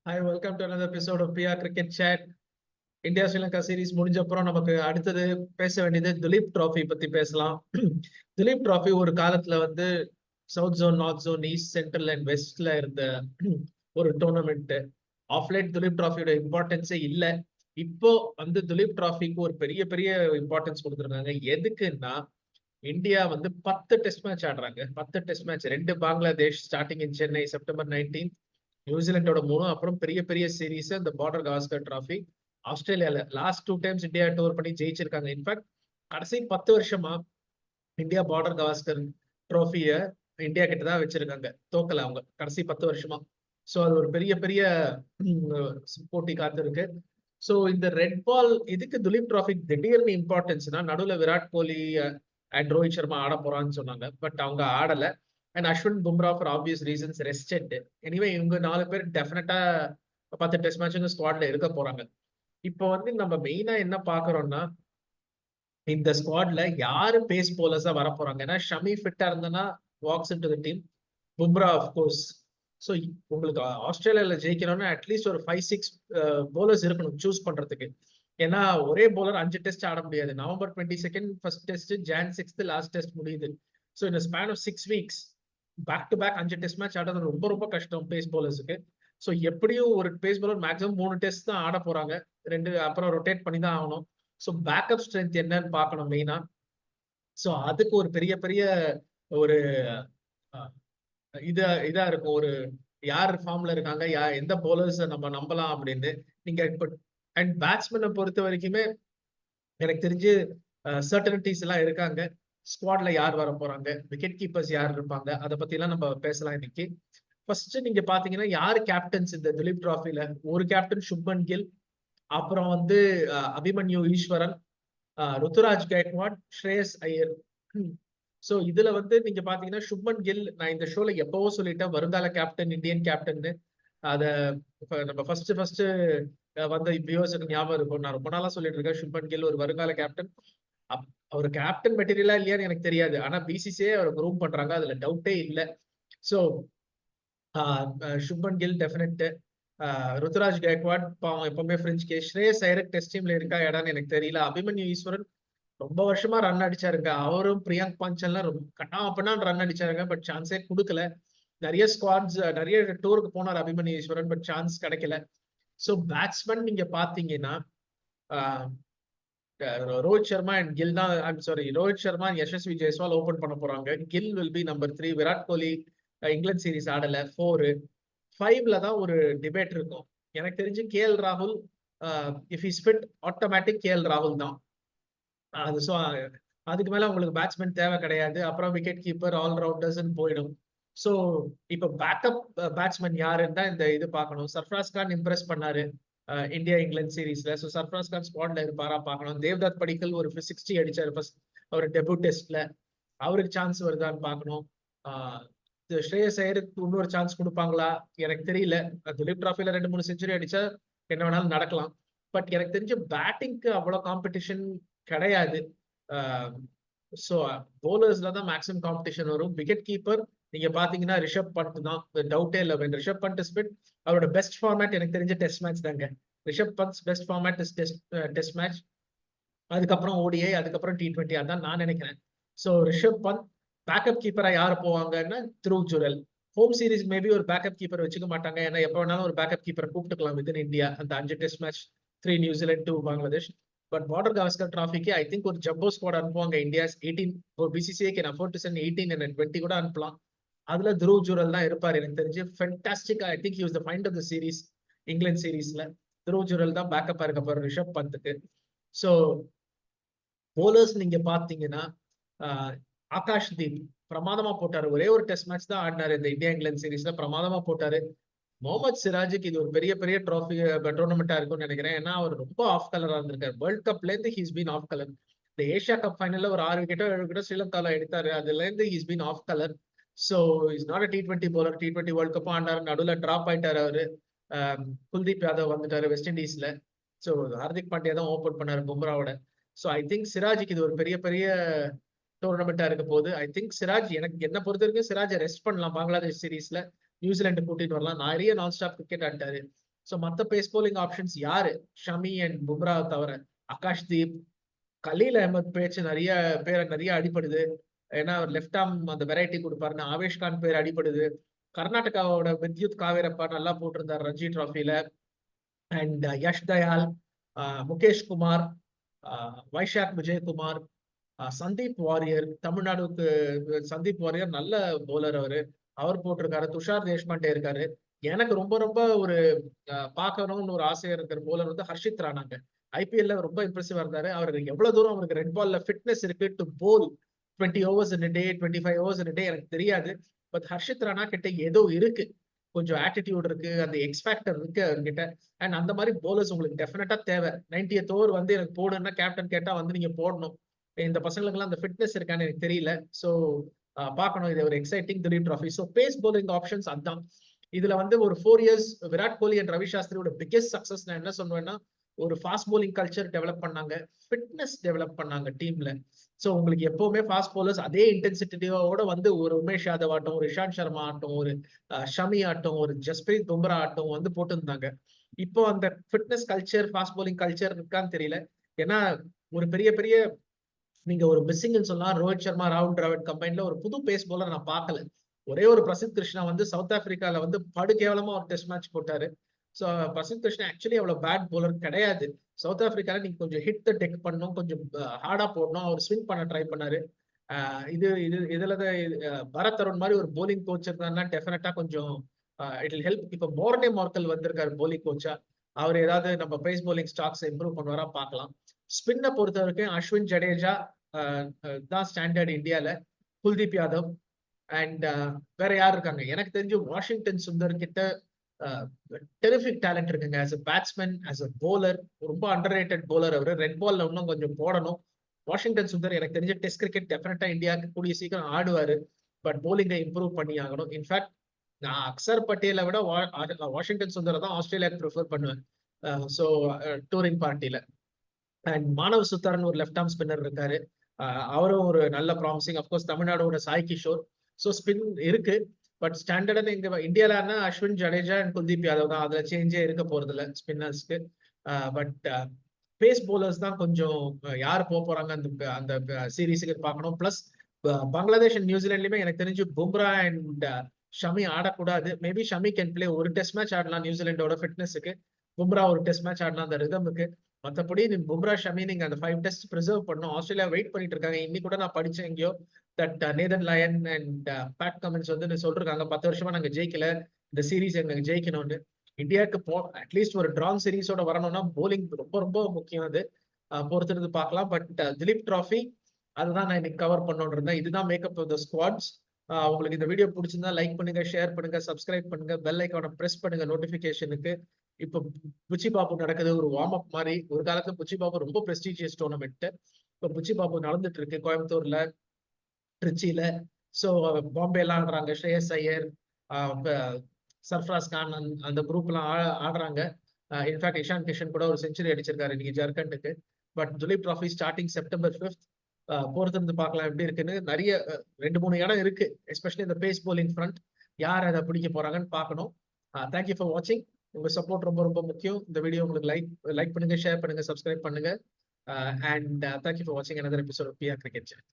Hi, welcome to another episode of PR Cricket Chat. India Sri Lanka series முடிஞ்ச அப்புறம் நமக்கு அடுத்தது பேச வேண்டியது துலீப் டிராஃபி பத்தி பேசலாம். துலீப் டிராஃபி ஒரு காலத்துல வந்து south zone, north zone, east, central and வெஸ்ட்ல இருந்த ஒரு டோர்னமெண்ட். ஆஃப் லைட் துலீப் டிராஃபியோட இம்பார்ட்டன்ஸே இல்ல. இப்போ வந்து துலீப் டிராஃபிக்கு ஒரு பெரிய பெரிய இம்பார்ட்டன்ஸ் கொடுத்துருக்காங்க. எதுக்குன்னா இந்தியா வந்து 10 டெஸ்ட் மேட்ச் ஆடுறாங்க. 10 test match, 2 Bangladesh starting in Chennai September 19, நியூசிலாண்டோட 3, அப்புறம் பெரிய பெரிய சீரீஸ் அந்த பார்டர் கவாஸ்கர் டிராஃபி. ஆஸ்திரேலியால லாஸ்ட் 2 டைம்ஸ் இந்தியா டூர் பண்ணி ஜெயிச்சிருக்காங்க. இன்ஃபேக்ட் கடைசி 10 வருஷமா இந்தியா பார்டர் கவாஸ்கர் ட்ரோஃபிய இந்தியா கிட்ட தான் வச்சிருக்காங்க. தோக்கல அவங்க கடைசி 10 வருஷமா. ஸோ அது ஒரு பெரிய பெரிய போட்டி காத்திருக்கு. ஸோ இந்த ரெட் பால் இதுக்கு துலீப் டிராஃபி திடீர்னு இம்பார்ட்டன்ஸ்னா, நடுவுல விராட் கோலி அண்ட் ரோஹித் சர்மா ஆட போறான்னு சொன்னாங்க. பட் அவங்க ஆடல. And Ashwin Bumrah for obvious reasons rested. Anyway இவங்க 4 பேர் டெஃபினட்டா 10 டெஸ்ட் மேட்சுங்க ஸ்குவாட்ல இருக்க போறாங்க. இப்போ வந்து நம்ம மெயினா என்ன பாக்குறோம்னா, இந்த ஸ்குவாட்ல யாரு பேஸ் போலர்ஸா வர போறாங்க. ஏன்னா ஷமி ஃபிட்டா இருந்தனா walks into the team, Bumrah of course. So உங்களுக்கு ஆஸ்திரேலியால ஜெயிக்கணும்னா அட்லீஸ்ட் ஒரு 5-6 போலர்ஸ் இருக்கணும் சூஸ் பண்றதுக்கு. ஏன்னா ஒரே போலர் 5 டெஸ்ட் ஆட முடியாது. November 22 first test, Jan 6 last test முடியுது. ஸோ இந்த span of 6 weeks back to back 5 test match ஆடுறது ரொம்ப ரொம்ப கஷ்டம் பேஸ் போலர்ஸுக்கு. ஸோ எப்படியும் ஒரு பேஸ் போலர் மேக்ஸிமம் 3 டெஸ்ட் தான் ஆட போறாங்க. 2 அப்புறம் ரொட்டேட் பண்ணி தான் ஆகணும். ஸோ பேக்கப் ஸ்ட்ரென்த் என்னன்னு பார்க்கணும் மெயினா. ஸோ அதுக்கு ஒரு பெரிய பெரிய ஒரு இதா இருக்கும். ஒரு யார் ஃபார்ம்ல இருக்காங்க, எந்த போலர்ஸ் நம்ம நம்பலாம் அப்படின்னு. நீங்க இப்போ அண்ட் பேட்ஸ்மேனை பொறுத்த வரைக்குமே எனக்கு தெரிஞ்சு சர்டனிட்டிஸ் எல்லாம் இருக்காங்க. ஸ்குவாட்ல யார் வர போறாங்க, விக்கெட் கீப்பர்ஸ் யார் இருப்பாங்க, அதை பத்தி எல்லாம் நம்ம பேசலாம் இன்னைக்கு. ஃபர்ஸ்ட் நீங்க பாத்தீங்கன்னா யாரு கேப்டன்ஸ் இந்த துலீப் டிராஃபில. ஒரு கேப்டன் சுப்மன் கில், அப்புறம் வந்து அபிமன்யு ஈஸ்வரன், ருத்துராஜ் கைக்வாட், ஸ்ரேயஸ் ஐயர். சோ இதுல வந்து நீங்க பாத்தீங்கன்னா சுப்மன் கில், நான் இந்த ஷோல எப்பவோ சொல்லிட்டேன் வருங்கால கேப்டன், இந்தியன் கேப்டன். அத நம்ம ஃபர்ஸ்ட் வந்த வியூவர்ஸுக்கு ஞாபகம் இருக்கும். நான் ரொம்ப நாளா சொல்லிட்டு இருக்கேன் சுப்மன் கில் ஒரு வருங்கால கேப்டன். அவர் கேப்டன் மெட்டீரியலா இல்லையான்னு எனக்கு தெரியாது. ஆனா பிசிசிஐ அவர் ரூம் பண்றாங்க, அதுல டவுட்டே இல்லை. So Shubman Gill definite. ருத்துராஜ் கைக்வாட் எப்பவுமே fringe case. Shreyas Iyer test டீம்ல இருக்கா இடம்னு எனக்கு தெரியல. அபிமன்யு ஈஸ்வரன் ரொம்ப வருஷமா ரன் அடிச்சாருங்க. அவரும் பிரியங்க் பாஞ்சல்லாம் ரொம்ப கட்டாம ரன் அடிச்சாருங்க. பட் சான்ஸே கொடுக்கல. நிறைய ஸ்குவாட்ஸ், நிறைய டூருக்கு போனார் அபிமன்யு ஈஸ்வரன், பட் சான்ஸ் கிடைக்கல. ஸோ பேட்ஸ்மேன் நீங்க பாத்தீங்கன்னா ரோஹித் சர்மா அண்ட் கில் தான். I'm sorry, Rohit Sharma and Yashasvi Jaiswal open பண்ண போறாங்க. Gill will be number 3. Virat Kohli England series ஆடல. 4. 5ல தான் ஒரு டிபேட் இருக்கும். எனக்கு தெரிஞ்சு KL ராகுல், if is fit automatic KL ராகுல் தான். அது ஸோ அதுக்கு மேல உங்களுக்கு பேட்ஸ்மேன் தேவை கிடையாது. அப்புறம் விக்கெட் கீப்பர், ஆல்ரவுண்டர்ஸ் போயிடும். ஸோ இப்போ பேக்கப் பேட்ஸ்மேன் யாருன்னு தான் இந்த இது பார்க்கணும். சர்ஃப்ராஸ் கான் இம்ப்ரெஸ் பண்ணாரு இந்தியா இங்கிலாந்து சீரீஸ்ல. ஸோ சர்ஃப்ராஸ் கான் ஸ்குவாட்ல இருப்பாரா பார்க்கணும். தேவ்தத் படிக்கல் ஒரு 60 அடிச்சாரு ஃபர்ஸ்ட் அவர் டெபியூ டெஸ்ட்ல. அவருக்கு சான்ஸ் வருதான்னு பார்க்கணும். ஸ்ரேயஸ் ஐயருக்கு இன்னொரு சான்ஸ் கொடுப்பாங்களா எனக்கு தெரியல. துலீப் டிராஃபில 2-3 செஞ்சுரி அடிச்சா என்ன வேணாலும் நடக்கலாம். பட் எனக்கு தெரிஞ்ச பேட்டிங்க்கு அவ்வளவு காம்படிஷன் கிடையாது. ஸோ போலர்ஸ்ல தான் மேக்ஸிமம் காம்படிஷன் வரும். விக்கெட் கீப்பர் நீங்க பாத்தீங்கன்னா ரிஷப் பண்ட் தான், டவுட்டே இல்லை. ரிஷப் பண்ட் ஸ்பிட் அவரோட பெஸ்ட் ஃபார்மேட் எனக்கு தெரிஞ்ச டெஸ்ட் மேட்ச் தாங்க. Rishabh Pant best format is test match. அதுக்கப்புறம் ODI, அதுக்கப்புறம் T20, அதான் நான் நினைக்கிறேன். ஸோ ரிஷப் பண்ட் பேக்கப் கீப்பரா யார் போவாங்கன்னா Dhruv Jurel. Home series maybe ஒரு பேக்கப் கீப்பர் வச்சுக்க மாட்டாங்க. ஏன்னா எப்போ வேணாலும் ஒரு பேக்கப் கீப்பரை கூப்பிட்டுக்கலாம் வித்தின் இந்தியா. அந்த 5 test match, 3 New Zealand, 2 Bangladesh. But Border Gavaskar டிராஃபிக்கு ஐ திங்க் ஒரு ஜம்போ ஸ்குவாட் அனுப்புவாங்க. இந்தியாஸ் 18 ஒரு BCCI can afford to send 18 and 20 கூட அனுப்பலாம். அதுல த்ரூவ் ஜுரல் தான் இருப்பார் எனக்கு தெரிஞ்சு. Fantastic. I think he was the find of the series. England சீரிஸ்ல த்ரூவ் ஜுரல் தான் பேக்கப் இருக்க போற ரிஷப் பந்துக்கு. ஸோ போலர்ஸ் நீங்க பாத்தீங்கன்னா ஆகாஷ் தீப் பிரமாதமா போட்டாரு. ஒரே ஒரு டெஸ்ட் மேட்ச் தான் ஆடினாரு இந்த இந்தியா இங்கிலாந்து சீரீஸ்ல, பிரமாதமா போட்டாரு. முகமது சிராஜுக்கு இது ஒரு பெரிய பெரிய ட்ராஃபி டோர்னமெண்டா இருக்கும்னு நினைக்கிறேன். ஏன்னா அவர் ரொம்ப ஆஃப் கலரா இருந்திருக்காரு. வேர்ல்ட் கப்ல இருந்து ஹீஸ் பீன் ஆஃப் கலர். இந்த ஏஷியா கப் ஃபைனல்ல ஒரு 6 விக்கெட்டோ 7 விக்கெட்டோ ஸ்ரீலங்கால எடுத்தாரு. அதுல இருந்து he's been off colour. So is not a T20 bowler. T20 world கப்பும் ஆண்டாரு, நடுவுல டிராப் ஆயிட்டாரு அவரு. குல்தீப் யாதவ் வந்துட்டாரு வெஸ்ட் இண்டீஸ்ல. ஸோ ஹார்திக் பாண்டியா தான் ஓபன் பண்ணாரு பும்ராவோட. ஸோ ஐ திங்க் சிராஜுக்கு இது ஒரு பெரிய பெரிய டோர்னமெண்டா இருக்க போகுது. ஐ திங்க் சிராஜ், எனக்கு என்ன பொறுத்த வரைக்கும் சிராஜை ரெஸ்ட் பண்ணலாம். பங்களாதேஷ் சீரீஸ்ல நியூசிலாந்து கூட்டிட்டு வரலாம். நிறைய நான் ஸ்டாப் கிரிக்கெட் ஆட்டாரு. ஸோ மற்ற பேஸ் போலிங் ஆப்ஷன்ஸ் யாரு? ஷமி அண்ட் பும்ரா தவிர ஆகாஷ்தீப், கலீல் அஹமத் பேச்சு நிறைய அடிபடுது. ஏன்னா அவர் லெஃப்ட் ஆர்ம் அந்த வெரைட்டி கொடுப்பாருன்னு ஆவேஷ் கான் பேர் அடிபடுது. கர்நாடகாவோட வித்யுத் காவேரப்பா நல்லா போட்டிருந்தார் ரஞ்சி டிராஃபில. அண்ட் யஷ் தயால், முகேஷ் குமார், வைஷாக் விஜயகுமார், சந்தீப் வாரியர், தமிழ்நாடுக்கு சந்தீப் வாரியர் நல்ல பவுலர் அவர் போட்டிருக்காரு. துஷார் தேஷ்பாண்டே இருக்காரு. எனக்கு ரொம்ப ரொம்ப ஒரு பார்க்கணும்னு ஒரு ஆசையா இருக்கிற பவுலர் வந்து ஹர்ஷித் ராணாங்க. ஐபிஎல்ல ரொம்ப இம்ப்ரெசிவா இருந்தாரு. அவருக்கு எவ்வளவு தூரம் அவருக்கு ரெட் பால்ல ஃபிட்னஸ் இருக்கு to pole 20 overs in a day, 25 overs in a day எனக்கு தெரியாது. பட் ஹர்ஷித் ராணா கிட்ட ஏதோ இருக்கு, கொஞ்சம் ஆட்டிடியூட் இருக்கு, அந்த எக்ஸ்பேக்டர் இருக்கு அவர்கிட்ட. அண்ட் அந்த மாதிரி போலர்ஸ் உங்களுக்கு டெஃபினட்டா தேவை. 90th ஓவர் வந்து எனக்கு போடுன்னா கேப்டன் கேட்டா வந்து நீங்க போடணும். இந்த பசங்களுக்குலாம் அந்த ஃபிட்னஸ் இருக்கான்னு எனக்கு தெரியல. ஸோ பார்க்கணும். இது ஒரு exciting Duleep trophy. So pace bowling options அதுதான். இதுல வந்து ஒரு 4 years விராட் கோலி அண்ட் ரவி சாஸ்திரியோட பிக்கெஸ்ட் சக்சஸ் நான் என்ன சொல்லுவேன்னா, ஒரு ஃபாஸ்ட் போலிங் கல்ச்சர் டெவலப் பண்ணாங்க, ஃபிட்னஸ் டெவலப் பண்ணாங்க டீம்ல. ஸோ உங்களுக்கு எப்பவுமே ஃபாஸ்ட் போலர்ஸ் அதே இன்டென்சிட்டியோட வந்து ஒரு உமேஷ் யாதவ் ஆட்டம், ஒரு இஷாந்த் சர்மா ஆட்டம், ஒரு ஷமி ஆட்டம், ஒரு ஜஸ்பிரீத் பும்ரா ஆட்டம் வந்து போட்டுருந்தாங்க. இப்போ அந்த fitness culture, fast bowling culture இருக்கான்னு தெரியல. ஏன்னா ஒரு பெரிய பெரிய நீங்க ஒரு மிஸ்ஸிங்னு சொல்லலாம். ரோஹித் சர்மா, ராகுல் டிராவிட் கம்பைன்ல ஒரு புது பேஸ் போலர் நான் பார்க்கல. ஒரே ஒரு பிரசித் கிருஷ்ணா வந்து சவுத் ஆப்பிரிக்கால வந்து படு கேவலமா ஒரு டெஸ்ட் மேட்ச் போட்டாரு. ஸோ பிரசித் கிருஷ்ணா ஆக்சுவலி அவ்வளவு பேட் போலர் கிடையாது. சவுத் ஆப்பிரிக்கால நீங்க கொஞ்சம் ஹிட் த டெக் பண்ணணும், கொஞ்சம் ஹார்டா போடணும். அவர் ஸ்விங் பண்ண ட்ரை பண்ணாரு. இதுலதான் பரத் அருண் மாதிரி ஒரு போலிங் கோச் இருந்தாருன்னா டெஃபினட்டா கொஞ்சம் இட் வில் ஹெல்ப். இப்போ மோர்னே மார்க்கல் வந்திருக்காரு போலிங் கோச்சா. அவர் ஏதாவது நம்ம பேஸ் போலிங் ஸ்டாக்ஸ் இம்ப்ரூவ் பண்ணுவாரா பார்க்கலாம். ஸ்பின்னை பொறுத்த வரைக்கும் அஸ்வின் ஜடேஜா தான் ஸ்டாண்டர்ட் இந்தியால. குல்தீப் யாதவ் அண்ட் வேற யார் இருக்காங்க எனக்கு தெரிஞ்சு வாஷிங்டன் சுந்தர் கிட்ட டெரிஃபிக் டேலண்ட் இருக்குங்க. As a batsman, as a bowler ரொம்ப அண்டர் ரேட்டட் போலர். அவரு ரெட் பால்ல இன்னும் கொஞ்சம் போடணும். வாஷிங்டன் சுந்தர் எனக்கு தெரிஞ்ச டெஸ்ட் கிரிக்கெட் டெஃபினட்டா இந்தியாவுக்கு கூடிய சீக்கிரம் ஆடுவாரு. பட் போலிங்கை இம்ப்ரூவ் பண்ணி ஆகணும். இன்ஃபேக்ட் நான் அக்சர் பட்டேலை விட வாஷிங்டன் சுந்தரை தான் ஆஸ்திரேலியாவுக்கு ப்ரிஃபர் பண்ணுவேன். ஸோ டூரிங் பார்ட்டியில. அண்ட் மானவ் சுத்தார்னு ஒரு லெஃப்ட் ஆர்ம் ஸ்பின்னர் இருக்காரு. அவரும் ஒரு நல்ல ப்ராமிசிங். அப்கோர்ஸ் தமிழ்நாடோட சாய் கிஷோர். ஸோ ஸ்பின் இருக்கு. பட் ஸ்டாண்டர்டான இங்க இந்தியாவில அஸ்வின் ஜடேஜா அண்ட் குல்தீப் யாதவ் தான். அதுல சேஞ்சே இருக்க போறது இல்லை ஸ்பின்னர்ஸ்க்கு. பட் பேஸ் போலர்ஸ் தான் கொஞ்சம் யார் போறாங்க அந்த சீரீஸுக்கு பார்க்கணும். பிளஸ் பங்களாதேஷ் அண்ட் நியூசிலாண்ட்லயுமே எனக்கு தெரிஞ்சு பும்ரா அண்ட் ஷமி ஆடக்கூடாது. Maybe Shami can play. ஒரு டெஸ்ட் மேட்ச் ஆடலாம் நியூசிலாண்டோட ஃபிட்னஸுக்கு. பும்ரா ஒரு டெஸ்ட் மேட்ச் ஆடலாம் அந்த ரிதமுக்கு. மற்றபடி பும்ரா ஷமி நீங்க அந்த 5 டெஸ்ட் ப்ரிசர்வ் பண்ணணும். ஆஸ்திரேலியா வெயிட் பண்ணிட்டு இருக்காங்க. இன்னைக்கு கூட நான் படிச்சேன் எங்கேயோ that Nathan line and Pat Cummins வந்து சொல்றாங்க 10 வருஷமா நாங்க ஜெயிக்கல, இந்த சீரீஸ் எங்களுக்கு ஜெயிக்கணும்னு. இந்தியாவுக்கு அட்லீஸ்ட் ஒரு டிராங் சீரீஸோட வரணும்னா போலிங் ரொம்ப ரொம்ப முக்கியம். அது பொறுத்திருந்து பார்க்கலாம். பட் திலீப் டிராஃபி அதுதான் நான் இன்னைக்கு கவர் பண்ணணும்னு இருந்தேன். இதுதான் மேக்கப் ஆஃப் த ஸ்குவாட்ஸ். உங்களுக்கு இந்த வீடியோ பிடிச்சிருந்தா லைக் பண்ணுங்க, ஷேர் பண்ணுங்க, சப்ஸ்கிரைப் பண்ணுங்க, பெல் ஐக்கானை பிரஸ் பண்ணுங்க நோட்டிபிகேஷனுக்கு. இப்போ புச்சி பாபு நடக்குது ஒரு வார்ம் அப் மாதிரி. ஒரு காலத்துல புச்சி பாபு ரொம்ப பிரஸ்டீஜியஸ் டோர்னமெண்ட். இப்போ புச்சி பாபு நடந்துட்டு இருக்கு கோயம்புத்தூர்ல, திருச்சியில. ஸோ பாம்பே எல்லாம் ஆடுறாங்க. ஸ்ரேயஸ் ஐயர், சர்ஃப்ராஸ் கான் அந்த குரூப் எல்லாம் ஆடுறாங்க. இன்ஃபேக்ட் இஷான் கிஷன் கூட ஒரு செஞ்சுரி அடிச்சிருக்காரு இன்னைக்கு ஜார்க்கண்டுக்கு. But Duleep trophy starting September 5th. பொறுத்திருந்து பார்க்கலாம் எப்படி இருக்குன்னு. நிறைய 2-3 இடம் இருக்கு, எஸ்பெஷலி இந்த பேஸ் போலிங் ஃப்ரண்ட். யார் அதை பிடிக்க போறாங்கன்னு பார்க்கணும். தேங்க்யூ ஃபார் வாட்சிங். உங்க சப்போர்ட் ரொம்ப ரொம்ப முக்கியம். இந்த வீடியோ உங்களுக்கு லைக் பண்ணுங்க, ஷேர் பண்ணுங்க, சப்ஸ்கிரைப் பண்ணுங்க. அண்ட் தேங்க்யூ ஃபார் வாட்சிங் another episode of PR Cricket Chat.